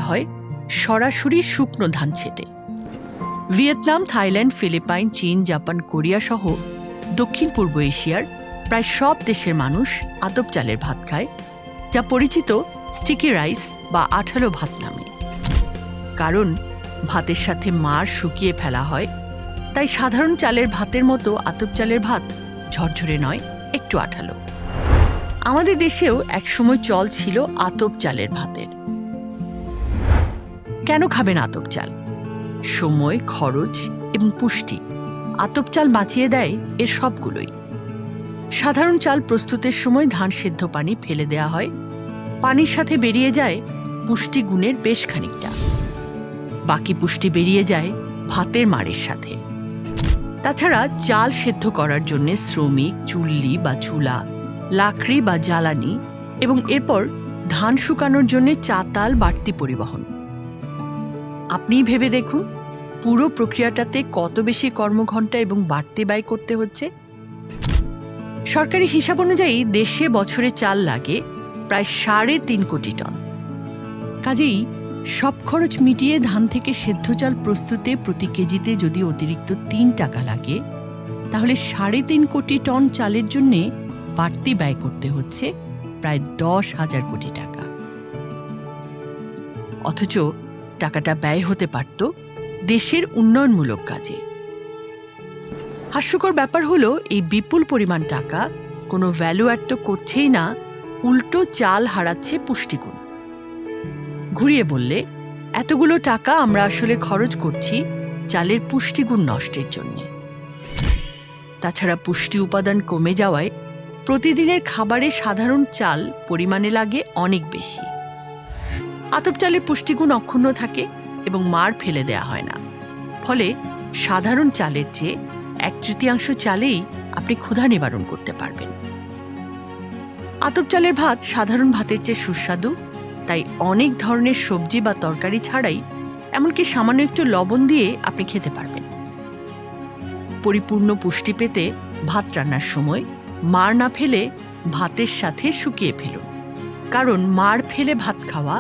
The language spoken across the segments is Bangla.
হয় সরাসরি শুকনো ধান ছেটে। ভিয়েতনাম, থাইল্যান্ড, ফিলিপাইন, চীন, জাপান, কোরিয়া সহ দক্ষিণ পূর্ব এশিয়ার প্রায় সব দেশের মানুষ আতপ চালের ভাত খায়, যা পরিচিত স্টিকি রাইস বা আঠালো ভাত নামে। কারণ ভাতের সাথে মাড় শুকিয়ে ফেলা হয়, তাই সাধারণ চালের ভাতের মতো আতপ চালের ভাত ঝরঝরে নয়, একটু আঠালো। আমাদের দেশেও একসময় চল ছিল আতপ চালের ভাতের। কেন খাবেন আতপ চাল? সময়, খরচ এবং পুষ্টি আতপ চাল বাঁচিয়ে দেয় এর সবগুলোই। সাধারণ চাল প্রস্তুতের সময় ধান সেদ্ধ পানি ফেলে দেয়া হয়, পানির সাথে বেরিয়ে যায় পুষ্টিগুণের বেশ খানিকটা। বাকি পুষ্টি বেরিয়ে যায় ভাতের মাড়ের সাথে। তাছাড়া চাল সেদ্ধ করার জন্য শ্রমিক, চুল্লি বা চুলা, লাকড়ি বা জ্বালানি এবং এরপর ধান শুকানোর জন্য চাতাল বাড়তি পরিবহন। আপনিই ভেবে দেখুন পুরো প্রক্রিয়াটাতে কত বেশি কর্মঘণ্টা এবং বাড়তি ব্যয় করতে হচ্ছে। সরকারি হিসাব অনুযায়ী দেশে বছরে চাল লাগে প্রায় ৩.৫ কোটি টন। কাজেই সব খরচ মিটিয়ে ধান থেকে সেদ্ধ চাল প্রস্তুতে প্রতি কেজিতে যদি অতিরিক্ত ৩ টাকা লাগে, তাহলে ৩.৫ কোটি টন চালের জন্যে বাড়তি ব্যয় করতে হচ্ছে প্রায় ১০,০০০ কোটি টাকা। অথচ টাকাটা ব্যয় হতে পারত দেশের উন্নয়নমূলক কাজে। হাস্যকর ব্যাপার হলো, এই বিপুল পরিমাণ টাকা কোনো ভ্যালু অ্যাড তো করছেই না, উল্টো চাল হারাচ্ছে পুষ্টিগুণ। ঘুরিয়ে বললে এতগুলো টাকা আমরা আসলে খরচ করছি চালের পুষ্টিগুণ নষ্টের জন্য। তাছাড়া পুষ্টি উপাদান কমে যাওয়ায় প্রতিদিনের খাবারে সাধারণ চাল পরিমাণে লাগে অনেক বেশি। আতপ চালের পুষ্টিগুণ অক্ষুণ্ণ থাকে এবং মাড় ফেলে দেয়া হয় না। ফলে সাধারণ চালের চেয়ে 1/3 চালেই আপনি ক্ষুধা নিবারণ করতে পারবেন। আতপ চালের ভাত সাধারণ ভাতের চেয়ে সুস্বাদু, তাই অনেক ধরনের সবজি বা তরকারি ছাড়াই, এমনকি সামান্য একটু লবণ দিয়ে আপনি খেতে পারবেন। পরিপূর্ণ পুষ্টি পেতে ভাত রান্নার সময় মাড় না ফেলে ভাতের সাথে শুকিয়ে ফেলুন। কারণ মাড় ফেলে ভাত খাওয়া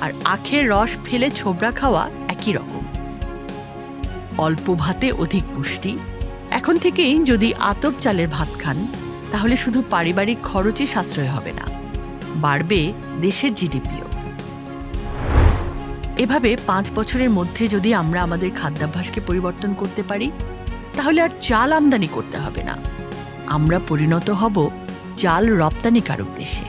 আর আখের রস ফেলে ছোবড়া খাওয়া একই রকম। অল্প ভাতে অধিক পুষ্টি। এখন থেকেই যদি আতপ চালের ভাত খান, তাহলে শুধু পারিবারিক খরচই সাশ্রয় হবে না, বাড়বে দেশের জিডিপিও। এভাবে 5 বছরের মধ্যে যদি আমরা আমাদের খাদ্যাভ্যাসকে পরিবর্তন করতে পারি, তাহলে আর চাল আমদানি করতে হবে না। আমরা পরিণত হব চাল রপ্তানিকারক দেশে।